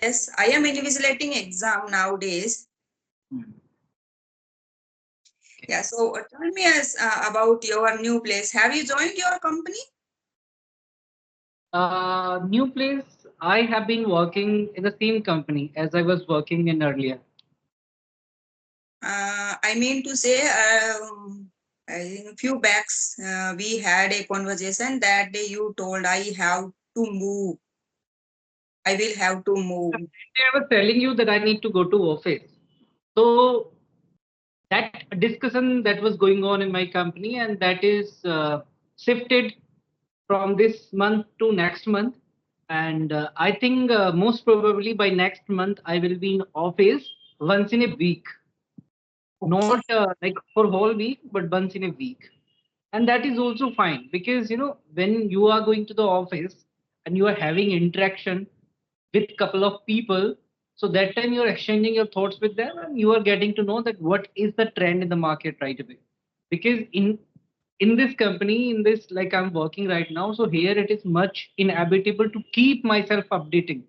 Yes, I am invigilating exam nowadays. Hmm. Yeah, so tell me about your new place. Have you joined your company? New place, I have been working in the same company as I was working in earlier. I mean to say, in few backs, we had a conversation that day you told I have to move. I will have to move. I was telling you that I need to go to office. So that discussion that was going on in my company, and that is shifted from this month to next month. And I think most probably by next month I will be in office once in a week, not Okay. like for whole week, but once in a week. And that is also fine because when you are going to the office and you are having interaction with couple of people, so that time you are exchanging your thoughts with them and you are getting to know that what is the trend in the market right away. Because in this company, in this, like I'm working right now, so here it is much inevitable to keep myself updated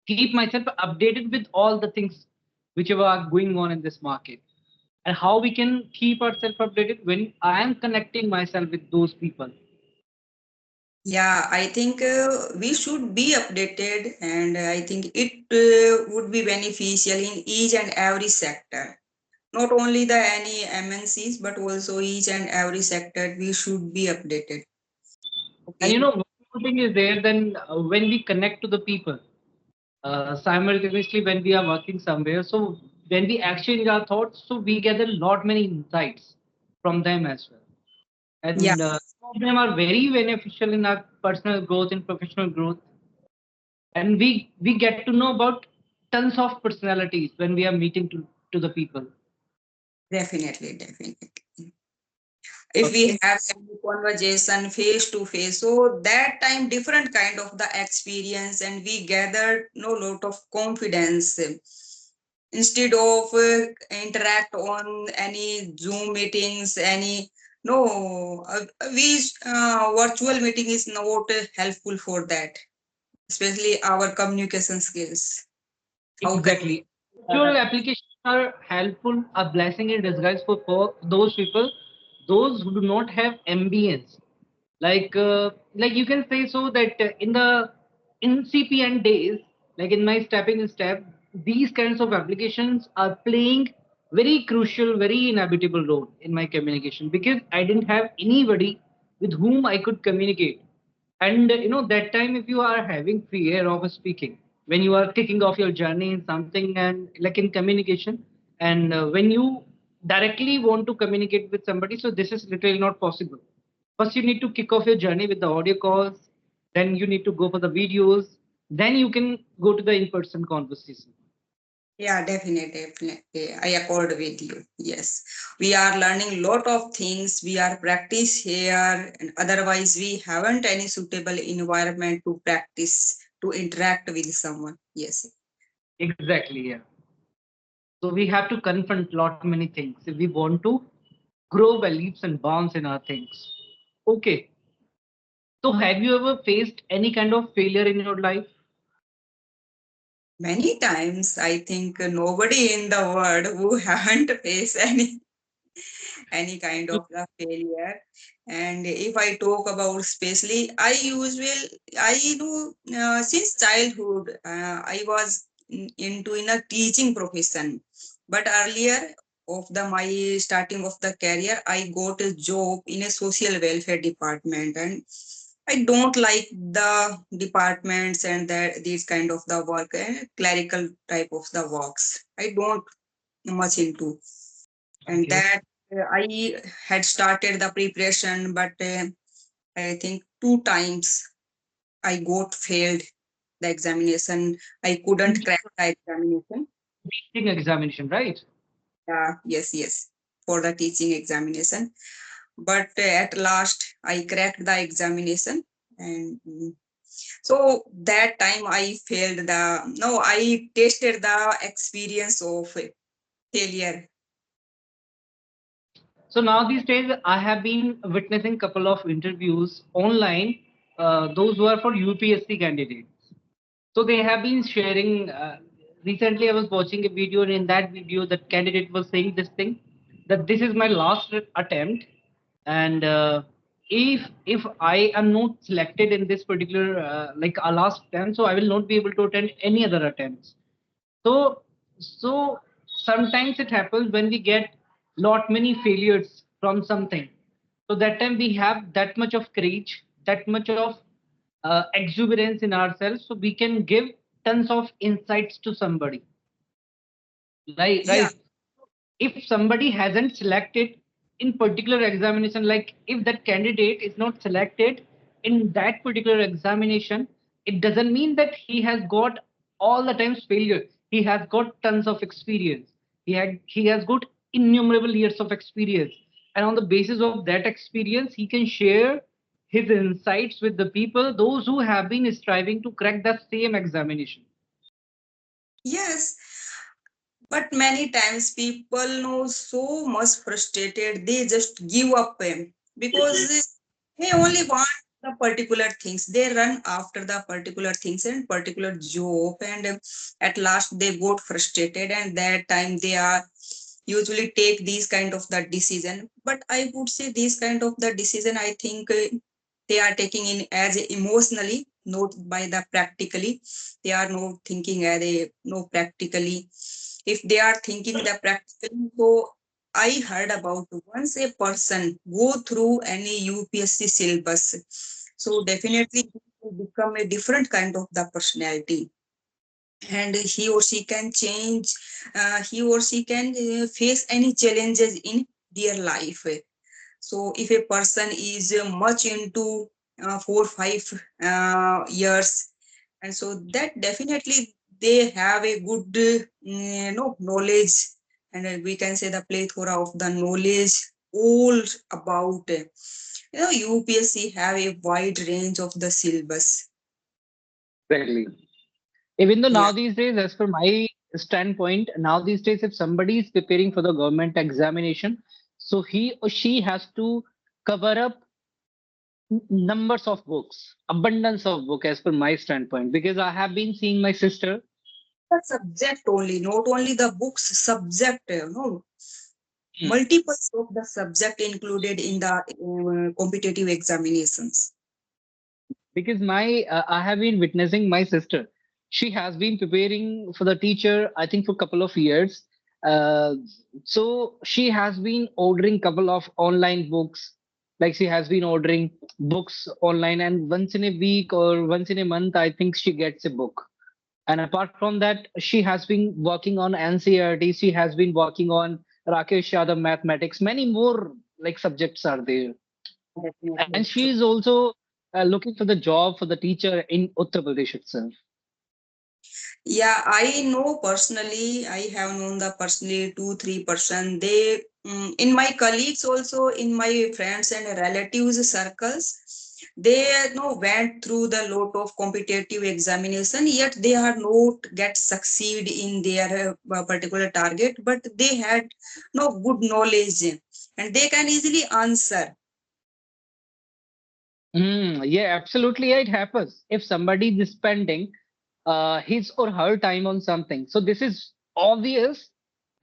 with all the things which are going on in this market. And how we can keep ourselves updated when I am connecting myself with those people. Yeah, I think we should be updated, and I think it would be beneficial in each and every sector. Not only the any MNCs, but also each and every sector we should be updated. And Okay. one more thing is there, then when we connect to the people simultaneously when we are working somewhere, so when we exchange our thoughts, so we get a lot many insights from them as well. Yeah, And some of them are very beneficial in our personal growth and professional growth. And we get to know about tons of personalities when we are meeting to the people. definitely, definitely. If we Okay. have any conversation face to face, so that time different kind of the experience, and we gather no lot of confidence instead of interact on any Zoom meetings, any no, we virtual meeting is not helpful for that, especially our communication skills. How can Exactly. uh, Virtual applications are helpful, a blessing in disguise for those people, those who do not have ambience. Like you can say so that in the incipient days, like in my stepping step, these kinds of applications are playing very crucial, very inevitable role in my communication because I didn't have anybody with whom I could communicate. And that time, if you are having fear of speaking, when you are kicking off your journey in something and like in communication, and when you directly want to communicate with somebody, so this is literally not possible. First, you need to kick off your journey with the audio calls, then you need to go for the videos, then you can go to the in person conversation. Yeah, definitely, definitely. I accord with you. Yes, we are learning lot of things. We are practice here, and otherwise we haven't any suitable environment to practice to interact with someone. Yes. Exactly, yeah. So we have to confront lot many things if we want to grow by leaps and bounds in our things. Okay. So have you ever faced any kind of failure in your life? Many times, I think nobody in the world who haven't faced any kind of the failure. And if I talk about especially, I do since childhood, I was into in a teaching profession. But earlier of the my starting of the career, I got a job in a social welfare department, and I don't like the departments and that these kind of the work and clerical type of the works. I don't much into, and Okay. that I had started the preparation, but I think two times I got failed the examination. I couldn't crack the examination. Teaching examination, right? Yes, yes, for the teaching examination. But at last, I cracked the examination, and so that time I failed the. No, I tasted the experience of failure. So now these days, I have been witnessing couple of interviews online, those who are for UPSC candidates. So they have been sharing. Recently, I was watching a video, and in that video, that candidate was saying this thing that this is my last attempt, and if I am not selected in this particular like a last attempt, so I will not be able to attend any other attempts. So so sometimes it happens when we get lot many failures from something. So that time we have that much of courage, that much of exuberance in ourselves, so we can give tons of insights to somebody. Yeah, Right. If somebody hasn't selected in particular examination, like if that candidate is not selected in that particular examination, it doesn't mean that he has got all the times failure. He has got tons of experience. He has got innumerable years of experience, and on the basis of that experience he can share his insights with the people, those who have been striving to crack the same examination. yes. But many times people know so much frustrated, they just give up because they only want the particular things. They run after the particular things and particular job, and at last they got frustrated, and that time they are usually take these kind of the decision. But I would say this kind of the decision, I think they are taking in as a emotionally, not by the practically. They are not thinking as a no practically. If they are thinking the practically, so I heard about once a person go through any UPSC syllabus, so definitely he will become a different kind of the personality, and he or she can change, he or she can face any challenges in their life. So if a person is much into 4 5 years, and so that definitely they have a good knowledge, and we can say the plethora of the knowledge all about UPSC have a wide range of the syllabus. Exactly. Even though Yeah. now these days, as per my standpoint, now these days, if somebody is preparing for the government examination, so he or she has to cover up numbers of books, abundance of book, as per my standpoint, because I have been seeing my sister. The subject only, not only the books, subject, no, Hmm. multiples of the subject included in the competitive examinations. Because my I have been witnessing my sister. She has been preparing for the teacher, I think, for a couple of years. Uh, so she has been ordering couple of online books. Like she has been ordering books online, and once in a week or once in a month, I think she gets a book. And apart from that, she has been working on NCRT. She has been working on Rakesh Yadav mathematics. Many more like subjects are there, and Definitely she true. is also looking for the job for the teacher in Uttar Pradesh itself. Yeah, I know personally. I have known the personally 2 3 person. They in my colleagues also, in my friends and relatives circles, they went through the lot of competitive examination. Yet they are not get succeed in their particular target. But they had no good knowledge, and they can easily answer. Yeah, absolutely. It happens if somebody is spending his or her time on something. So this is obvious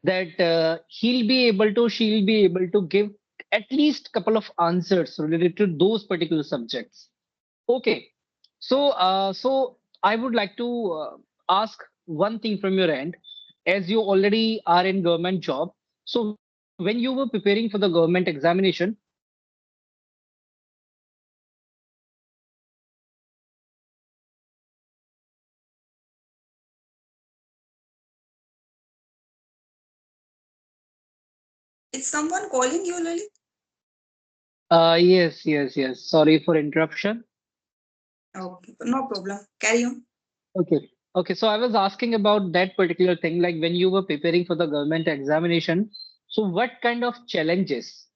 that he'll be able to, she'll be able to give at least couple of answers related to those particular subjects. Okay, so I would like to ask one thing from your end, as you already are in government job. So when you were preparing for the government examination, so what kind of challenges you were facing that time? Like what kind of challenges you were facing that time while preparing for the government examination? Is someone calling you, Lily? Yes. Sorry for interruption. Okay, no problem. Carry on. Okay. Okay. So I was asking about that particular thing, like when you were preparing for the government examination. So what kind of challenges,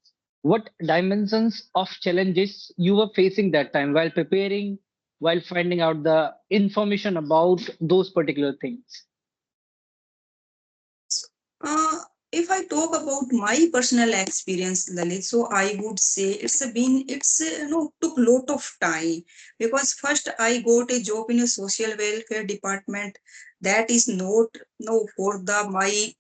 what dimensions of challenges you were facing that time while preparing, while finding out the information about those particular things? If I talk about my personal experience, Lalit, so I would say took lot of time, because first I got a job in a social welfare department. That is not no for the my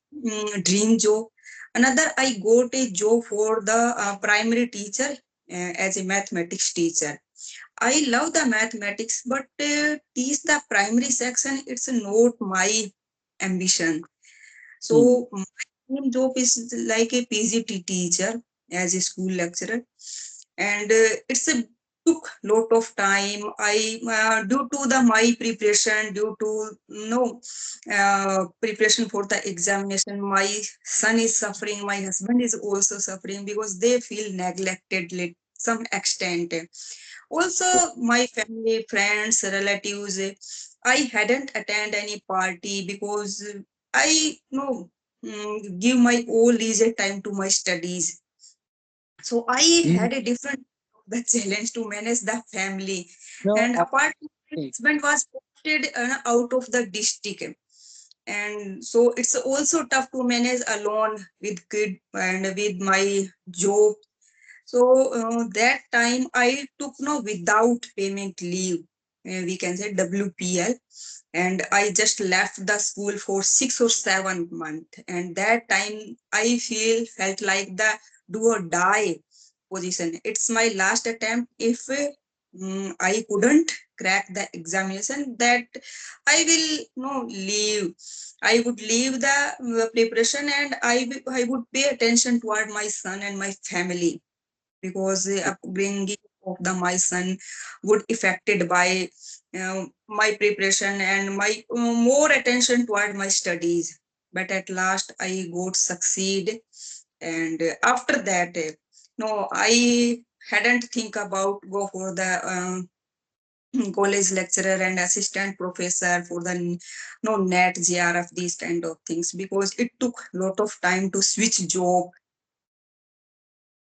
dream job. Another, I got a job for the primary teacher, as a mathematics teacher. I love the mathematics, but teach the primary section, it's not my ambition. Hmm. So my dream job is like a PGT teacher, as a school lecturer, and it's a took lot of time. I due to the my preparation, due to no preparation for the examination, my son is suffering, my husband is also suffering, because they feel neglected to some extent. Also, my family, friends, relatives, I hadn't attend any party, because I no give my all leisure time to my studies. So I Mm. had a different the challenge to manage the family. No, And apart from my okay. husband was posted out of the district, and so it's also tough to manage alone with kid and with my job. So that time I took no without payment leave, we can say WPL, and I just left the school for 6 or 7 months. And that time I felt like the do or die position. It's my last attempt. If I couldn't crack the examination, that I will no leave. I would leave the preparation, and I would pay attention toward my son and my family, because the upbringing of the my son would affected by my preparation and my more attention toward my studies. But at last I got succeed, and after that, no, I hadn't think about go for the college lecturer and assistant professor for the no net GRF, these kind of things, because it took lot of time to switch job.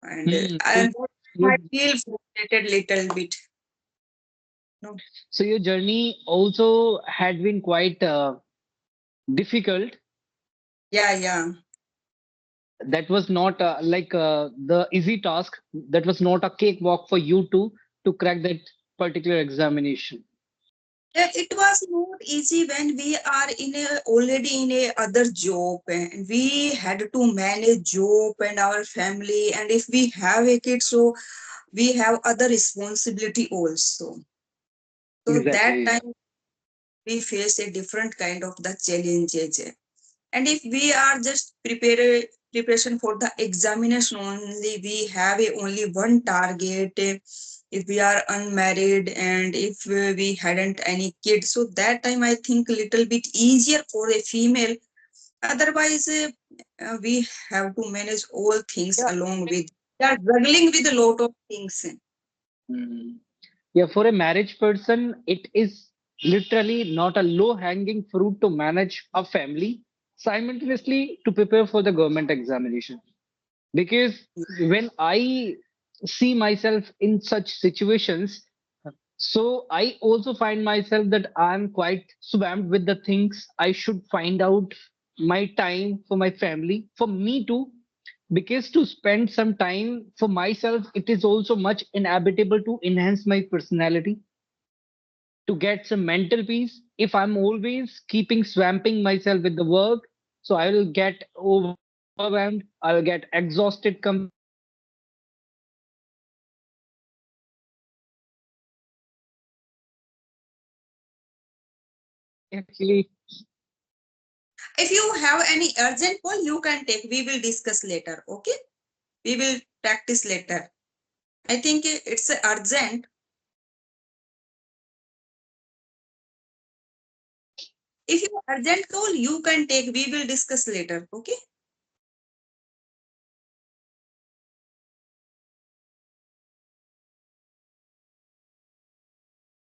And Hmm. and You, I feel frustrated little bit. No. so your journey also had been quite difficult. Yeah, yeah. That was not the easy task. That was not a cakewalk for you to crack that particular examination. It was not easy when we are in a already in a other job, and we had to manage job and our family. And if we have a kid, so we have other responsibility also. So that Exactly. time we face a different kind of the challenges. And if we are just preparation for the examination only, we have a only one target. If we are unmarried, and if we hadn't any kids, so that time I think little bit easier for a female. Otherwise, we have to manage all things Yeah. along with. We are juggling with a lot of things. Mm. Yeah, for a marriage person, it is literally not a low-hanging fruit to manage a family simultaneously to prepare for the government examination. Because when I see myself in such situations, so I also find myself that I'm quite swamped with the things I should find out my time for my family, for me too, because to spend some time for myself, it is also much inevitable to enhance my personality, to get some mental peace. If I'm always keeping swamping myself with the work, so I will get overwhelmed, I'll get exhausted completely, and I will actually If you have any urgent call, you can take. We will discuss later. Okay, we will practice later. I think it's urgent. If you urgent call, you can take. We will discuss later. Okay.